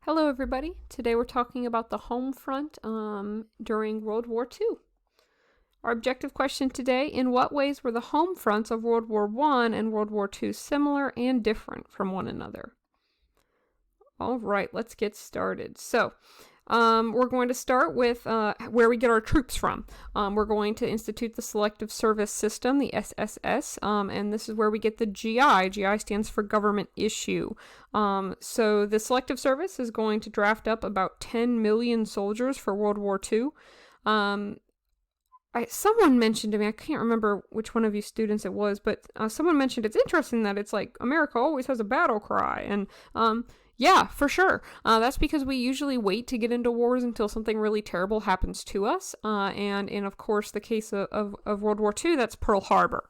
Hello, everybody. Today we're talking about the home front during World War II. Our objective question today: in what ways were the home fronts of World War I and World War II similar and different from one another? All right, let's get started. So, we're going to start with where we get our troops from. We're going to institute the Selective Service System, the SSS, and this is where we get the GI. GI stands for Government Issue. So the Selective Service is going to draft up about 10 million soldiers for World War II. Someone mentioned to me, I can't remember which one of you students it was, but someone mentioned it's interesting that it's like America always has a battle cry, and yeah, for sure. That's because we usually wait to get into wars until something really terrible happens to us. And in, of course, the case of World War II, that's Pearl Harbor.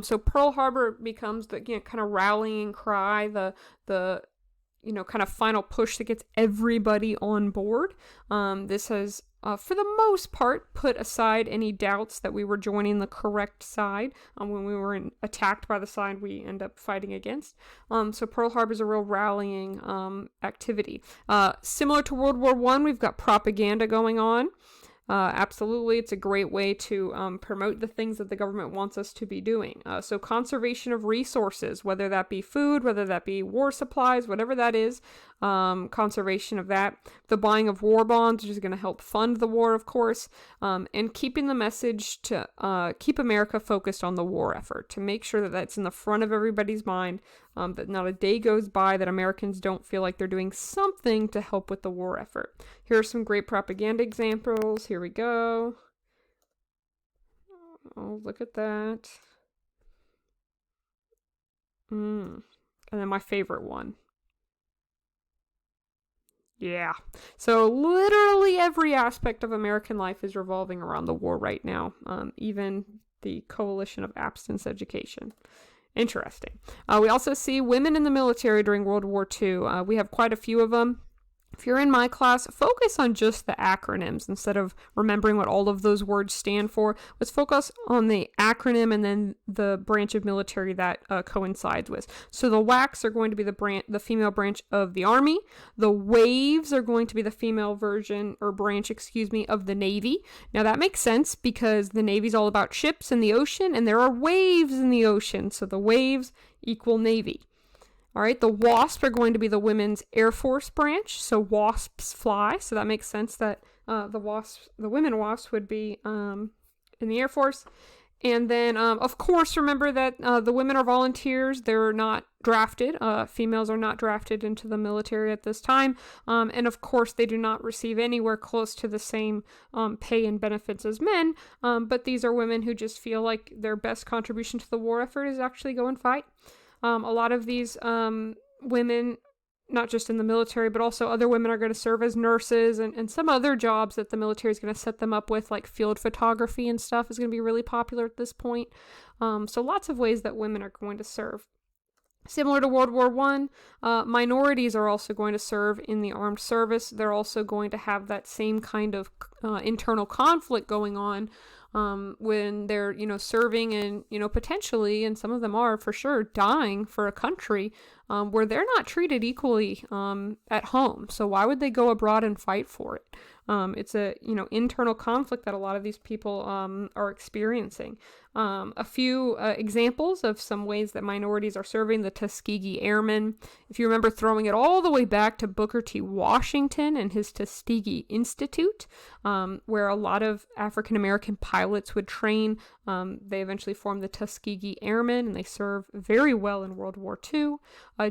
So Pearl Harbor becomes the kind of rallying cry, the kind of final push that gets everybody on board. This has, for the most part, put aside any doubts that we were joining the correct side when we were attacked by the side we end up fighting against. So Pearl Harbor is a real rallying activity. Similar to World War I, we've got propaganda going on. Absolutely, it's a great way to promote the things that the government wants us to be doing. So conservation of resources, whether that be food, whether that be war supplies, whatever that is, conservation of that. The buying of war bonds, which is going to help fund the war, of course, and keeping the message to keep America focused on the war effort, to make sure that that's in the front of everybody's mind, that not a day goes by that Americans don't feel like they're doing something to help with the war effort. Here are some great propaganda examples. Here we go. Oh, look at that. And then my favorite one. Yeah. So literally every aspect of American life is revolving around the war right now, even the Coalition of Abstinence Education. Interesting. We also see women in the military during World War II. We have quite a few of them. If you're in my class, focus on just the acronyms instead of remembering what all of those words stand for. Let's focus on the acronym and then the branch of military that coincides with. So the WWIIs are going to be the female branch of the Army. The WAVEs are going to be the female version or branch, of the Navy. Now that makes sense because the Navy's all about ships in the ocean and there are waves in the ocean. So the waves equal Navy. All right, the WASP are going to be the Women's Air Force branch, so WASPs fly, so that makes sense that the women WASPs would be in the Air Force. And then, of course, remember that the women are volunteers. They're not drafted. Females are not drafted into the military at this time. And, of course, they do not receive anywhere close to the same pay and benefits as men. But these are women who just feel like their best contribution to the war effort is actually go and fight. A lot of these women, not just in the military, but also other women are going to serve as nurses and some other jobs that the military is going to set them up with, like field photography and stuff is going to be really popular at this point. So lots of ways that women are going to serve. Similar to World War I, minorities are also going to serve in the armed service. They're also going to have that same kind of internal conflict going on when they're, serving and, potentially, and some of them are for sure, dying for a country where they're not treated equally at home. So why would they go abroad and fight for it? It's a, internal conflict that a lot of these people are experiencing. A few examples of some ways that minorities are serving: the Tuskegee Airmen. If you remember throwing it all the way back to Booker T. Washington and his Tuskegee Institute, where a lot of African American pilots would train, they eventually formed the Tuskegee Airmen, and they serve very well in World War II.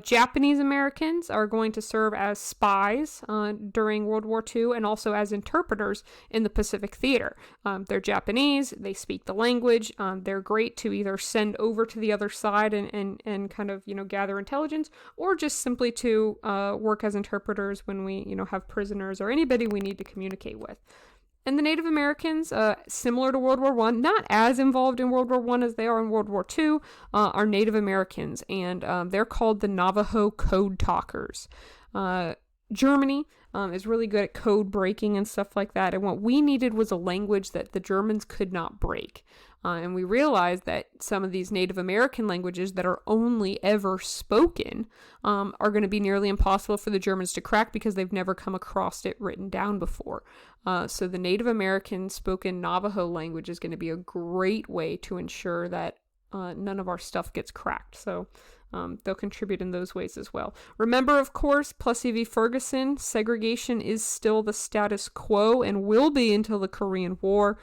Japanese Americans are going to serve as spies during World War II and also as interpreters in the Pacific Theater. They're Japanese, they speak the language, they're great to either send over to the other side and kind of, gather intelligence, or just simply to work as interpreters when we, have prisoners or anybody we need to communicate with. And the Native Americans, similar to World War I, not as involved in World War I as they are in World War II, are Native Americans, and they're called the Navajo Code Talkers. Germany is really good at code breaking and stuff like that, and what we needed was a language that the Germans could not break. And we realized that some of these Native American languages that are only ever spoken are going to be nearly impossible for the Germans to crack because they've never come across it written down before. So the Native American spoken Navajo language is going to be a great way to ensure that none of our stuff gets cracked. So they'll contribute in those ways as well. Remember, of course, Plessy v. Ferguson, segregation is still the status quo and will be until the Korean War.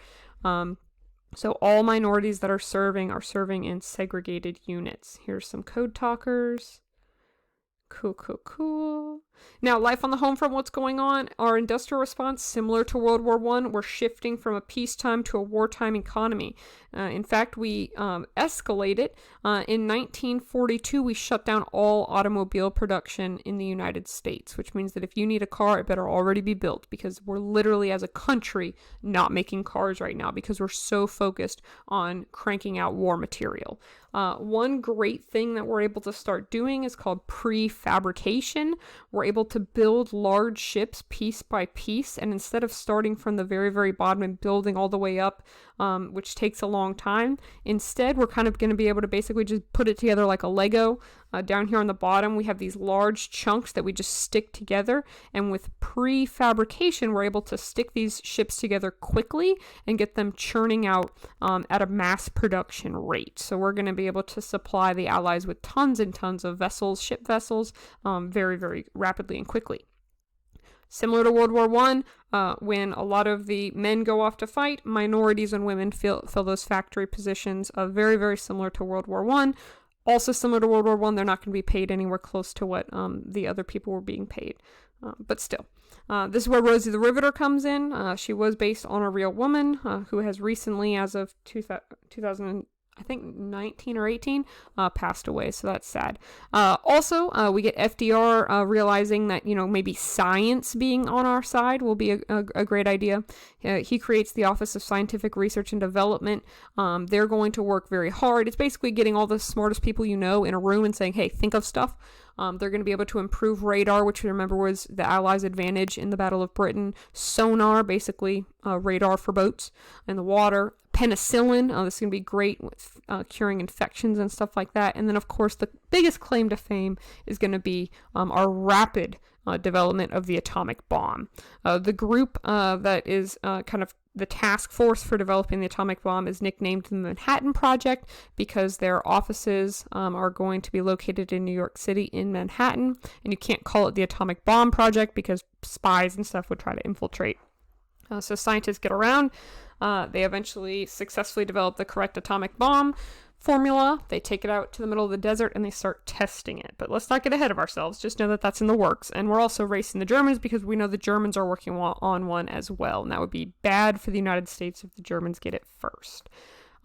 So all minorities that are serving in segregated units. Here's some code talkers. Cool. Now, life on the home front, what's going on? Our industrial response, similar to World War I, we're shifting from a peacetime to a wartime economy. In fact, we escalated. In 1942, we shut down all automobile production in the United States, which means that if you need a car, it better already be built, because we're literally, as a country, not making cars right now because we're so focused on cranking out war material. One great thing that we're able to start doing is called prefabrication. We're able to build large ships piece by piece, and instead of starting from the very, very bottom and building all the way up, which takes a long time, instead we're kind of going to be able to basically just put it together like a Lego. Down here on the bottom, we have these large chunks that we just stick together, and with prefabrication, we're able to stick these ships together quickly and get them churning out at a mass production rate. So we're going to be able to supply the Allies with tons and tons of vessels, ship vessels, very, very rapidly and quickly. Similar to World War I, when a lot of the men go off to fight, minorities and women fill those factory positions. Very, very similar to World War I. Also similar to World War I, they're not going to be paid anywhere close to what the other people were being paid. But still. This is where Rosie the Riveter comes in. She was based on a real woman who has recently, as of 2000, I think 19 or 18, passed away, so that's sad. Also, we get FDR realizing that, maybe science being on our side will be a great idea. He creates the Office of Scientific Research and Development. They're going to work very hard. It's basically getting all the smartest people in a room and saying, hey, think of stuff. They're going to be able to improve radar, which we remember was the Allies' advantage in the Battle of Britain. Sonar, basically radar for boats in the water. Penicillin, this is going to be great with curing infections and stuff like that. And then, of course, the biggest claim to fame is going to be our rapid development of the atomic bomb. The group that is kind of the task force for developing the atomic bomb is nicknamed the Manhattan Project because their offices are going to be located in New York City in Manhattan. And you can't call it the Atomic Bomb Project because spies and stuff would try to infiltrate. So scientists get around. They eventually successfully develop the correct atomic bomb formula. They take it out to the middle of the desert and they start testing it. But let's not get ahead of ourselves. Just know that that's in the works. And we're also racing the Germans because we know the Germans are working on one as well. And that would be bad for the United States if the Germans get it first.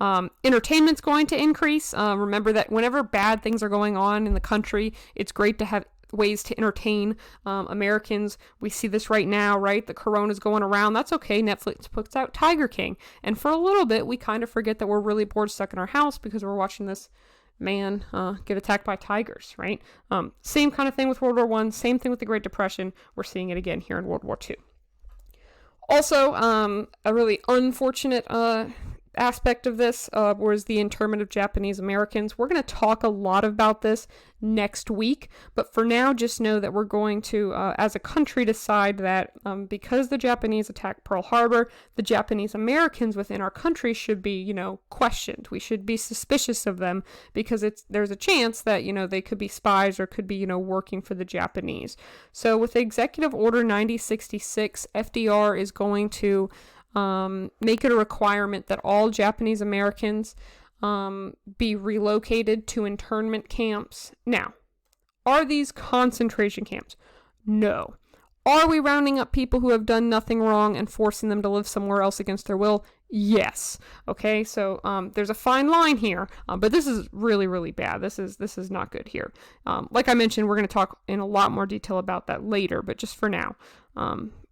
Entertainment's going to increase. Remember that whenever bad things are going on in the country, it's great to have ways to entertain Americans. We see this right now, right? The corona's going around. That's okay. Netflix puts out Tiger King. And for a little bit, we kind of forget that we're really bored stuck in our house because we're watching this man get attacked by tigers, right? Same kind of thing with World War I. Same thing with the Great Depression. We're seeing it again here in World War II. Also, a really unfortunate aspect of this was the internment of Japanese Americans. We're going to talk a lot about this next week, but for now, just know that we're going to, as a country, decide that because the Japanese attacked Pearl Harbor, the Japanese Americans within our country should be, questioned. We should be suspicious of them because there's a chance that, they could be spies or could be, working for the Japanese. So with Executive Order 9066, FDR is going to make it a requirement that all Japanese Americans be relocated to internment camps. Now, are these concentration camps? No. Are we rounding up people who have done nothing wrong and forcing them to live somewhere else against their will? Yes. Okay, so there's a fine line here, but this is really, really bad. This is not good here. Like I mentioned, we're going to talk in a lot more detail about that later, but just for now,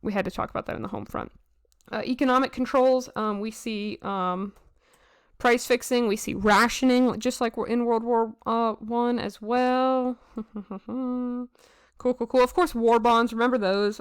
we had to talk about that in the home front. Economic controls, we see price fixing, we see rationing, just like we're in World War I as well. Cool. Of course, war bonds. Remember those.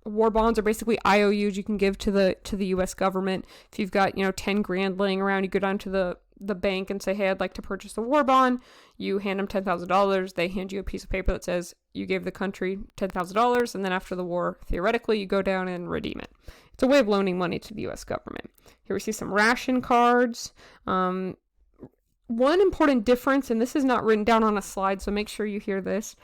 War bonds are basically IOUs you can give to the U.S. government. If you've got 10 grand laying around, you go down to the bank and say, hey, I'd like to purchase a war bond. You hand them $10,000. They hand you a piece of paper that says you gave the country $10,000, and then after the war, theoretically, you go down and redeem it. It's a way of loaning money to the U.S. government. Here we see some ration cards. One important difference, and this is not written down on a slide, so make sure you hear this.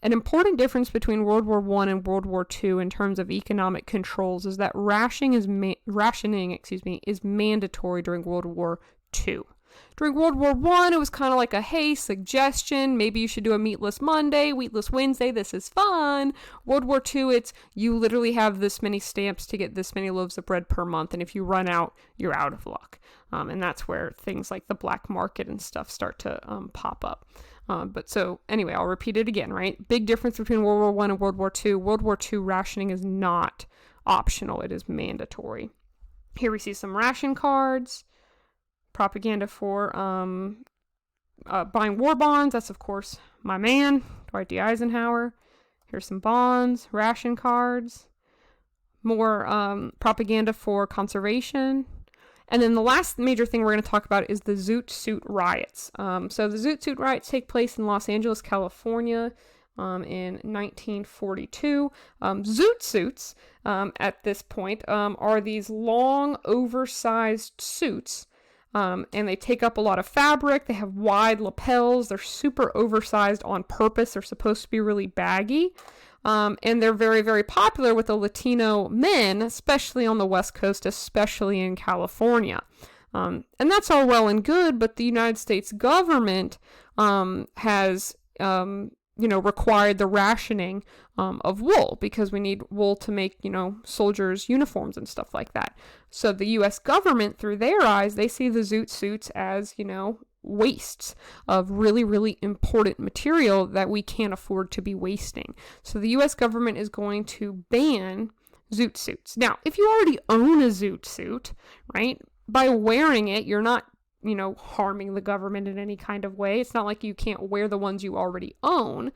An important difference between World War I and World War II in terms of economic controls is that rationing is mandatory during World War II. During World War I, it was kind of like a, hey, suggestion, maybe you should do a meatless Monday, wheatless Wednesday, this is fun. World War II, it's you literally have this many stamps to get this many loaves of bread per month, and if you run out, you're out of luck. And that's where things like the black market and stuff start to pop up. But so anyway, I'll repeat it again, right? Big difference between World War I and World War II. World War II rationing is not optional. It is mandatory. Here we see some ration cards, propaganda for buying war bonds. That's, of course, my man, Dwight D. Eisenhower. Here's some bonds, ration cards, more propaganda for conservation. And then the last major thing we're going to talk about is the Zoot Suit riots. So the Zoot Suit riots take place in Los Angeles, California in 1942. Zoot suits at this point are these long, oversized suits. And they take up a lot of fabric. They have wide lapels. They're super oversized on purpose. They're supposed to be really baggy. And they're very, very popular with the Latino men, especially on the West Coast, especially in California. And that's all well and good, but the United States government has, required the rationing of wool because we need wool to make, soldiers' uniforms and stuff like that. So the U.S. government, through their eyes, they see the Zoot suits as, wastes of really, really important material that we can't afford to be wasting. So the U.S. government is going to ban Zoot suits. Now, if you already own a Zoot suit, right, by wearing it, you're not, harming the government in any kind of way. It's not like you can't wear the ones you already own.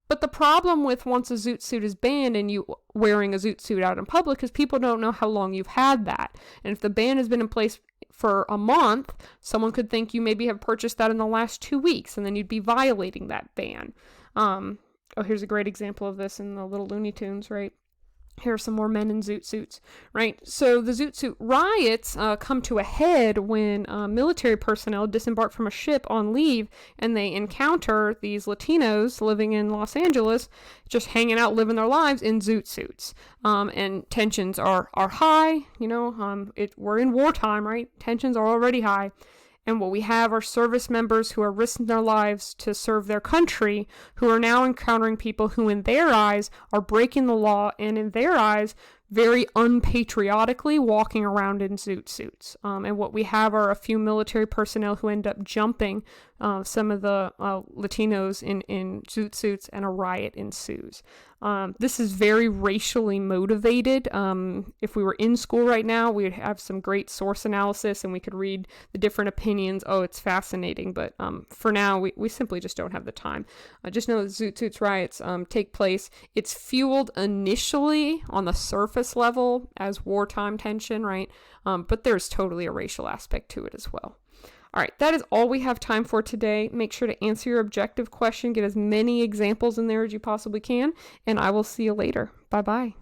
But the problem with once a Zoot suit is banned and you wearing a Zoot suit out in public is people don't know how long you've had that. And if the ban has been in place for a month, someone could think you maybe have purchased that in the last 2 weeks, and then you'd be violating that ban. Here's a great example of this in the little Looney Tunes, right? Here are some more men in Zoot suits, right? So the Zoot suit riots come to a head when military personnel disembark from a ship on leave and they encounter these Latinos living in Los Angeles, just hanging out, living their lives in Zoot suits. And tensions are high, we're in wartime, right? Tensions are already high. And what we have are service members who are risking their lives to serve their country, who are now encountering people who, in their eyes, are breaking the law, and in their eyes, very unpatriotically walking around in Zoot suits. And what we have are a few military personnel who end up jumping some of the Latinos in Zoot suits, and a riot ensues. This is very racially motivated. If we were in school right now, we would have some great source analysis and we could read the different opinions. Oh, it's fascinating. But for now, we simply just don't have the time. Just know that Zoot Suits riots take place. It's fueled initially on the surface level as wartime tension, right? But there's totally a racial aspect to it as well. All right, that is all we have time for today. Make sure to answer your objective question, get as many examples in there as you possibly can, and I will see you later. Bye-bye.